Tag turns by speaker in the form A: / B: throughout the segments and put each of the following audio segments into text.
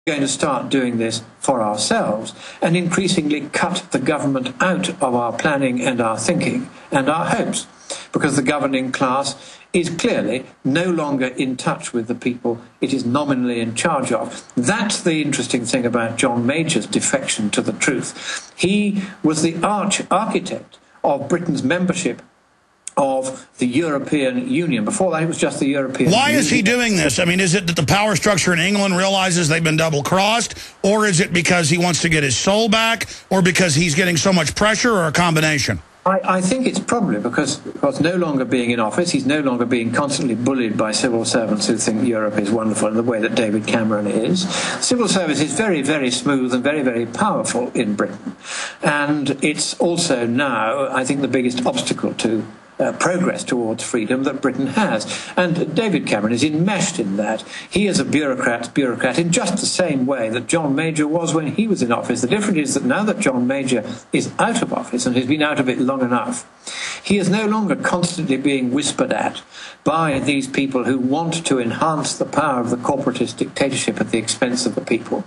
A: going to start doing this for ourselves and increasingly cut the government out of our planning and our thinking and our hopes, because the governing class is clearly no longer in touch with the people it is nominally in charge of. That's the interesting thing about John Major's defection to the truth. He was the architect of Britain's membership of the European Union. Before that, it was just the European Union.
B: Why is he doing this? I mean, is it that the power structure in England realizes they've been double-crossed? Or is it because he wants to get his soul back? Or because he's getting so much pressure, or a combination?
A: I think it's probably because no longer being in office, he's no longer being constantly bullied by civil servants who think Europe is wonderful in the way that David Cameron is. Civil service is very, very smooth and very, very powerful in Britain. And it's also now, I think, the biggest obstacle to progress towards freedom that Britain has. And David Cameron is enmeshed in that. He is a bureaucrat's bureaucrat in just the same way that John Major was when he was in office. The difference is that now that John Major is out of office and has been out of it long enough, he is no longer constantly being whispered at by these people who want to enhance the power of the corporatist dictatorship at the expense of the people.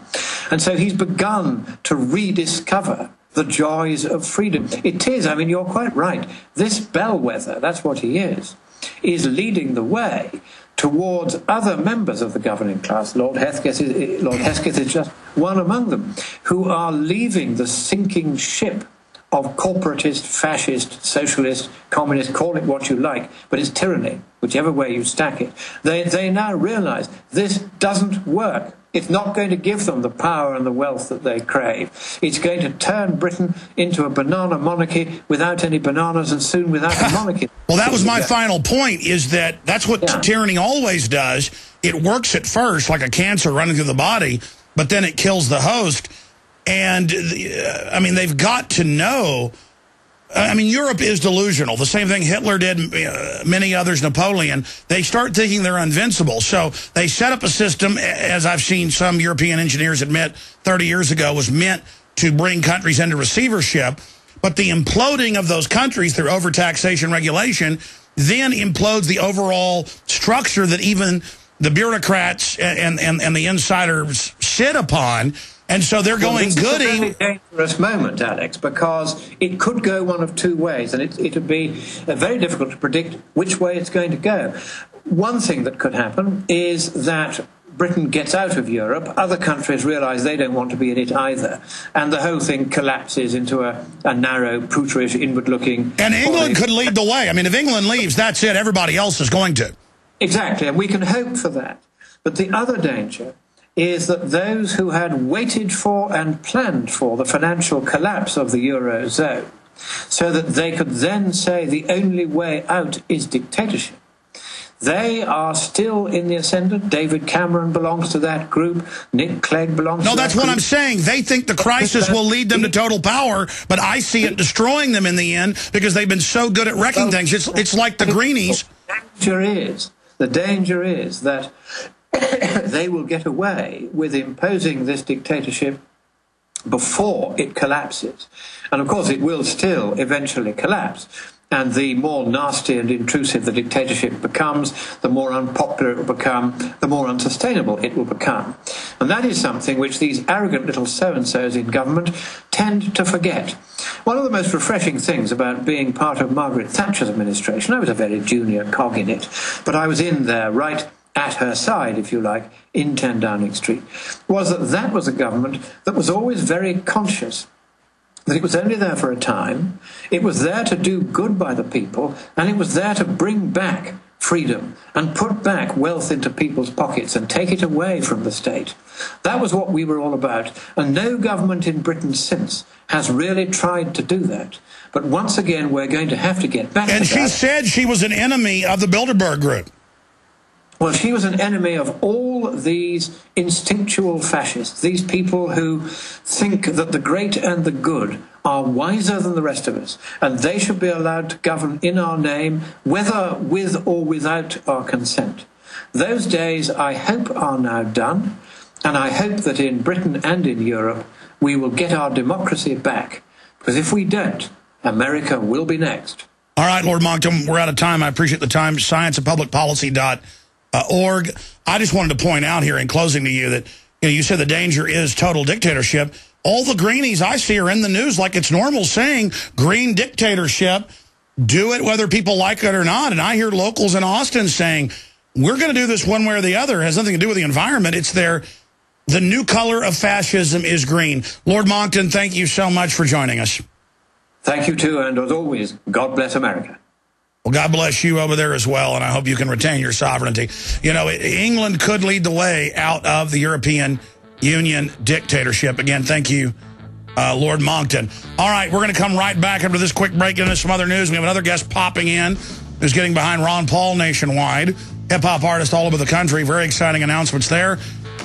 A: And so he's begun to rediscover the joys of freedom. It is, I mean, you're quite right. This bellwether, that's what he is leading the way towards other members of the governing class. Lord Hesketh is just one among them, who are leaving the sinking ship of corporatist, fascist, socialist, communist, call it what you like, but it's tyranny, whichever way you stack it. They now realize this doesn't work. It's not going to give them the power and the wealth that they crave. It's going to turn Britain into a banana monarchy without any bananas and soon without a monarchy.
B: Well, that was my final point, is that's what tyranny always does. It works at first like a cancer running through the body, but then it kills the host. And, I mean, they've got to know. I mean, Europe is delusional. The same thing Hitler did, many others, Napoleon. They start thinking they're invincible. So they set up a system, as I've seen some European engineers admit 30 years ago, was meant to bring countries into receivership. But the imploding of those countries through overtaxation regulation then implodes the overall structure that even the bureaucrats and the insiders sit upon. And so they're going goody.
A: It's a very dangerous moment, Alex, because it could go one of two ways, and it would be very difficult to predict which way it's going to go. One thing that could happen is that Britain gets out of Europe, other countries realise they don't want to be in it either, and the whole thing collapses into a narrow, pruterish, inward-looking...
B: And England could lead the way. I mean, if England leaves, that's it. Everybody else is going to.
A: Exactly, and we can hope for that. But the other danger is that those who had waited for and planned for the financial collapse of the Eurozone, so that they could then say the only way out is dictatorship, they are still in the ascendant. David Cameron belongs to that group. Nick Clegg belongs to that group. No,
B: that's what I'm saying. They think the crisis will lead them to total power, but I see it destroying them in the end because they've been so good at wrecking things. It's like the Greenies.
A: The danger is that they will get away with imposing this dictatorship before it collapses. And of course it will still eventually collapse. And the more nasty and intrusive the dictatorship becomes, the more unpopular it will become, the more unsustainable it will become. And that is something which these arrogant little so-and-sos in government tend to forget. One of the most refreshing things about being part of Margaret Thatcher's administration, I was a very junior cog in it, but I was in there right at her side, if you like, in 10 Downing Street, was that was a government that was always very conscious that it was only there for a time, it was there to do good by the people, and it was there to bring back freedom and put back wealth into people's pockets and take it away from the state. That was what we were all about, and no government in Britain since has really tried to do that. But once again, we're going to have to get back to that.
B: And she said she was an enemy of the Bilderberg Group.
A: Well, she was an enemy of all these instinctual fascists, these people who think that the great and the good are wiser than the rest of us, and they should be allowed to govern in our name, whether with or without our consent. Those days, I hope, are now done, and I hope that in Britain and in Europe, we will get our democracy back, because if we don't, America will be next.
B: All right, Lord Monckton, we're out of time. I appreciate the time. scienceofpublicpolicy.org. I just wanted to point out here in closing to you that you said the danger is total dictatorship. All the greenies I see are in the news like it's normal, saying green dictatorship, do it whether people like it or not. And I hear locals in Austin saying, we're going to do this one way or the other. It has nothing to do with the environment. It's the new color of fascism is green. Lord Monckton, thank you so much for joining us.
A: Thank you, too, and as always, God bless America.
B: Well, God bless you over there as well, and I hope you can retain your sovereignty. You know, England could lead the way out of the European Union dictatorship. Again, thank you, Lord Monckton. All right, we're going to come right back after this quick break into some other news. We have another guest popping in who's getting behind Ron Paul nationwide, hip-hop artist all over the country. Very exciting announcements there.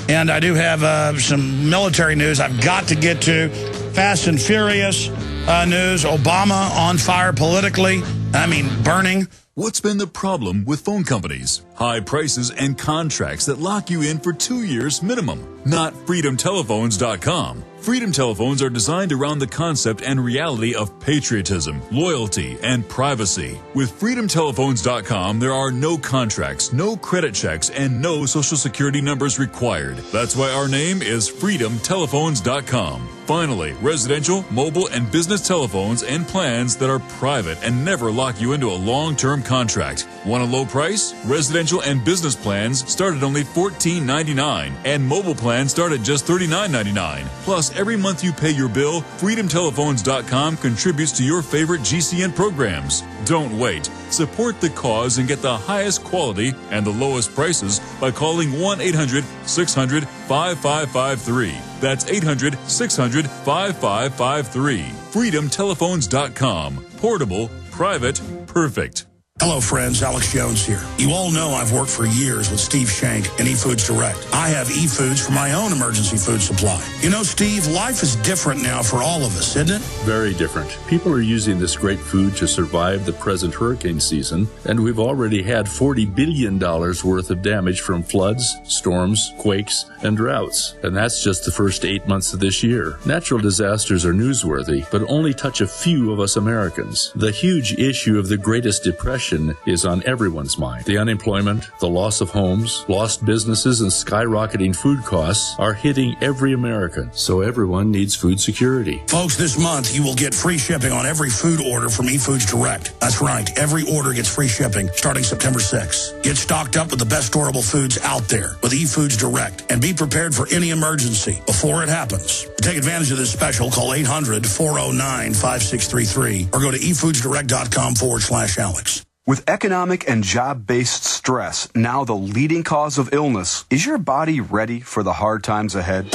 B: And I do have some military news I've got to get to. Fast and Furious news. Obama on fire politically. I mean, burning.
C: What's been the problem with phone companies? High prices and contracts that lock you in for 2 years minimum. Not freedomtelephones.com. Freedom Telephones are designed around the concept and reality of patriotism, loyalty, and privacy. With freedomtelephones.com, there are no contracts, no credit checks, and no social security numbers required. That's why our name is freedomtelephones.com. Finally, residential, mobile, and business telephones and plans that are private and never lock you into a long-term contract. Want a low price? Residential and business plans start at only $14.99, and mobile plans start at just $39.99. Plus, every month you pay your bill, freedomtelephones.com contributes to your favorite GCN programs. Don't wait. Support the cause and get the highest quality and the lowest prices by calling 1-800-600-5553. That's 800-600-5553. freedomtelephones.com. Portable, private, perfect.
B: Hello, friends. Alex Jones here. You all know I've worked for years with Steve Shank and eFoods Direct. I have eFoods for my own emergency food supply. You know, Steve, life is different now for all of us, isn't it?
D: Very different. People are using this great food to survive the present hurricane season, and we've already had $40 billion worth of damage from floods, storms, quakes, and droughts. And that's just the first 8 months of this year. Natural disasters are newsworthy, but only touch a few of us Americans. The huge issue of the Greatest Depression is on everyone's mind. The unemployment, the loss of homes, lost businesses, and skyrocketing food costs are hitting every American. So everyone needs food security.
B: Folks, this month you will get free shipping on every food order from eFoods Direct. That's right. Every order gets free shipping starting September 6th. Get stocked up with the best storable foods out there with eFoods Direct and be prepared for any emergency before it happens. To take advantage of this special, call 800-409-5633 or go to efoodsdirect.com/Alex.
E: With economic and job-based stress now the leading cause of illness, is your body ready for the hard times ahead?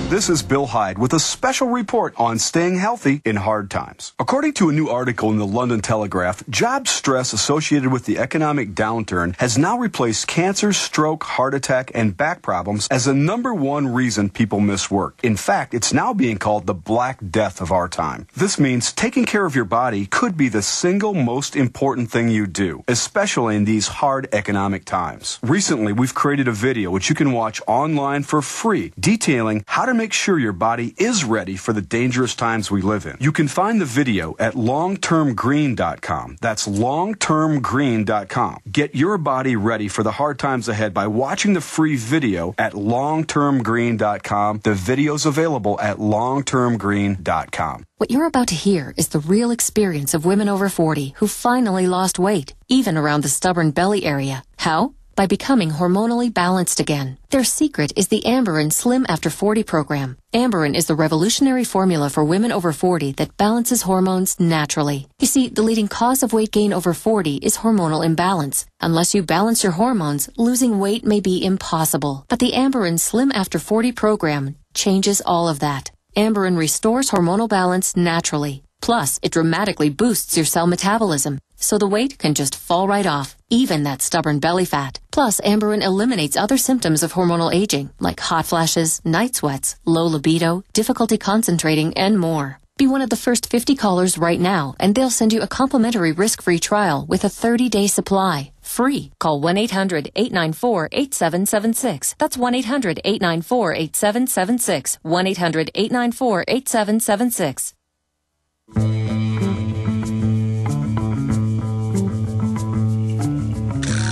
E: This is Bill Hyde with a special report on staying healthy in hard times. According to a new article in the London Telegraph, job stress associated with the economic downturn has now replaced cancer, stroke, heart attack, and back problems as the #1 reason people miss work. In fact, it's now being called the Black Death of our time. This means taking care of your body could be the single most important thing you do, especially in these hard economic times. Recently, we've created a video which you can watch online for free, detailing how to make sure your body is ready for the dangerous times we live in. You can find the video at longtermgreen.com. That's longtermgreen.com. Get your body ready for the hard times ahead by watching the free video at longtermgreen.com. The video's available at longtermgreen.com.
F: What you're about to hear is the real experience of women over 40 who finally lost weight, even around the stubborn belly area. How? By becoming hormonally balanced again. Their secret is the Amberin Slim After 40 program. Amberin is the revolutionary formula for women over 40 that balances hormones naturally. You see, the leading cause of weight gain over 40 is hormonal imbalance. Unless you balance your hormones, losing weight may be impossible. But the Amberin Slim After 40 program changes all of that. Amberin restores hormonal balance naturally. Plus, it dramatically boosts your cell metabolism, so the weight can just fall right off, even that stubborn belly fat. Plus, Amberin eliminates other symptoms of hormonal aging, like hot flashes, night sweats, low libido, difficulty concentrating, and more. Be one of the first 50 callers right now, and they'll send you a complimentary risk-free trial with a 30-day supply. Free. Call 1-800-894-8776. That's 1-800-894-8776. 1-800-894-8776.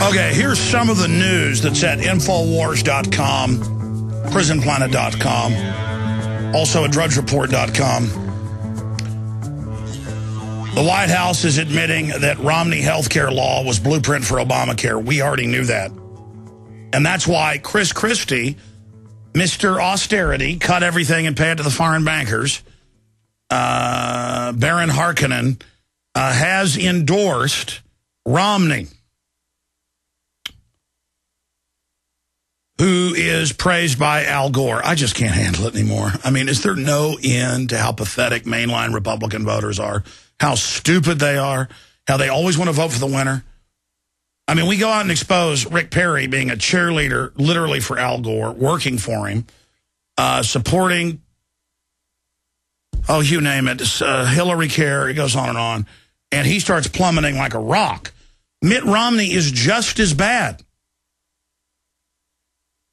B: Okay, here's some of the news that's at Infowars.com, PrisonPlanet.com, also at DrudgeReport.com. The White House is admitting that Romney healthcare law was blueprint for Obamacare. We already knew that. And that's why Chris Christie, Mr. Austerity, cut everything and pay it to the foreign bankers, Baron Harkonnen, has endorsed Romney, who is praised by Al Gore. I just can't handle it anymore. I mean, is there no end to how pathetic mainline Republican voters are, how stupid they are, how they always want to vote for the winner? I mean, we go out and expose Rick Perry being a cheerleader, literally for Al Gore, working for him, supporting, you name it, Hillary Care, it goes on, and he starts plummeting like a rock. Mitt Romney is just as bad.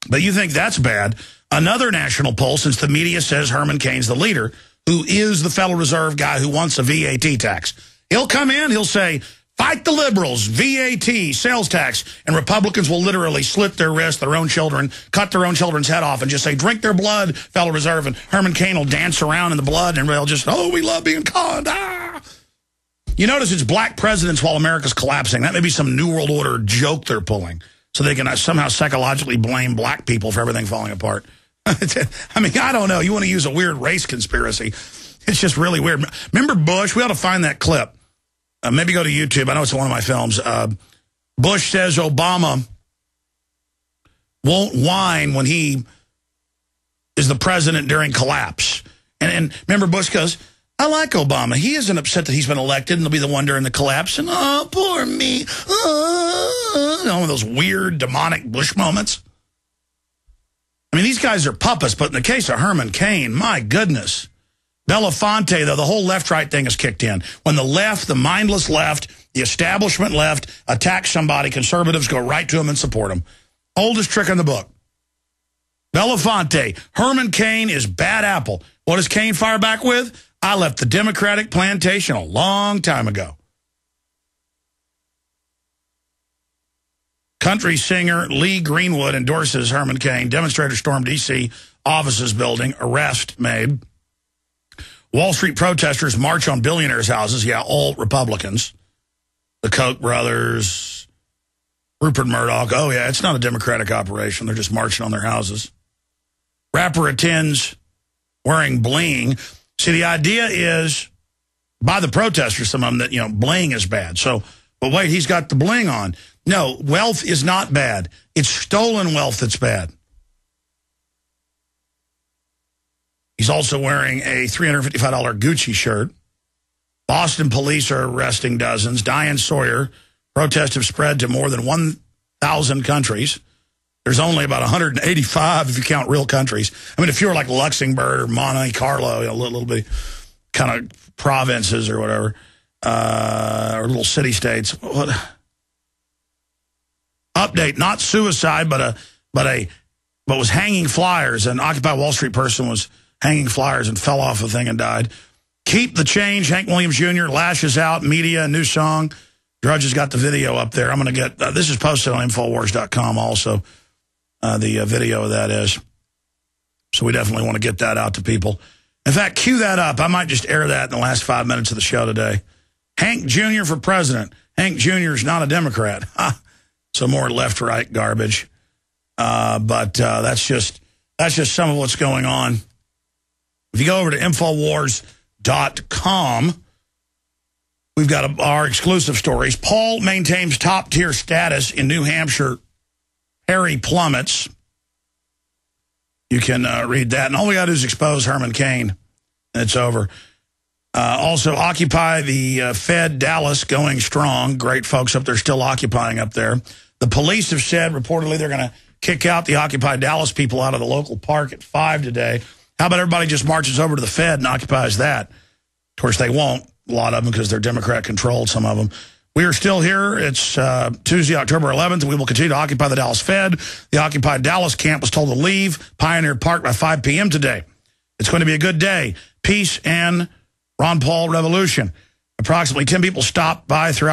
B: But you think that's bad. Another national poll, since the media says Herman Cain's the leader, who is the Federal Reserve guy who wants a VAT tax. He'll come in, he'll say, fight the liberals, VAT, sales tax, and Republicans will literally slit their wrists, their own children, cut their own children's head off, and just say, drink their blood, Federal Reserve, and Herman Cain will dance around in the blood, and they'll just, we love being conned, You notice it's black presidents while America's collapsing. That may be some New World Order joke they're pulling, so they can somehow psychologically blame black people for everything falling apart. I mean, I don't know. You want to use a weird race conspiracy. It's just really weird. Remember Bush? We ought to find that clip. Maybe go to YouTube. I know it's one of my films. Bush says Obama won't whine when he is the president during collapse. And remember Bush goes, I like Obama. He isn't upset that he's been elected and he'll be the one during the collapse. And, poor me. One of those weird, demonic Bush moments. I mean, these guys are puppets, but in the case of Herman Cain, my goodness. Belafonte, though, the whole left-right thing has kicked in. When the left, the mindless left, the establishment left, attacks somebody, conservatives go right to them and support them. Oldest trick in the book. Belafonte, Herman Cain is bad apple. What does Cain fire back with? I left the Democratic plantation a long time ago. Country singer Lee Greenwood endorses Herman Cain. Demonstrators storm D.C. offices building. Arrest made. Wall Street protesters march on billionaires' houses. Yeah, all Republicans. The Koch brothers, Rupert Murdoch. Oh, yeah, it's not a Democratic operation. They're just marching on their houses. Rapper attends wearing bling. See, the idea is, by the protesters, some of them, that, bling is bad. So, but wait, he's got the bling on. No, wealth is not bad. It's stolen wealth that's bad. He's also wearing a $355 Gucci shirt. Boston police are arresting dozens. Diane Sawyer. Protests have spread to more than 1,000 countries. There's only about 185 if you count real countries. I mean, if you're like Luxembourg or Monte Carlo, a little bit kind of provinces or whatever, or little city-states. Update, not suicide, but was hanging flyers. An Occupy Wall Street person was hanging flyers and fell off the thing and died. Keep the change. Hank Williams Jr. lashes out. Media, new song. Drudge has got the video up there. I'm going to get, this is posted on Infowars.com also, the video of that is. So we definitely want to get that out to people. In fact, cue that up. I might just air that in the last 5 minutes of the show today. Hank Jr. for president. Hank Jr. is not a Democrat. So more left-right garbage. But that's just some of what's going on. If you go over to Infowars.com, we've got our exclusive stories. Paul maintains top-tier status in New Hampshire. Harry plummets. You can read that. And all we got to do is expose Herman Cain. And it's over. Also, Occupy the Fed Dallas going strong. Great folks up there still occupying up there. The police have said reportedly they're going to kick out the Occupy Dallas people out of the local park at 5 today. How about everybody just marches over to the Fed and occupies that? Of course, they won't, a lot of them, because they're Democrat-controlled, some of them. We are still here. It's Tuesday, October 11th, and we will continue to occupy the Dallas Fed. The Occupy Dallas camp was told to leave Pioneer Park by 5 p.m. today. It's going to be a good day. Peace and Ron Paul revolution. Approximately 10 people stopped by throughout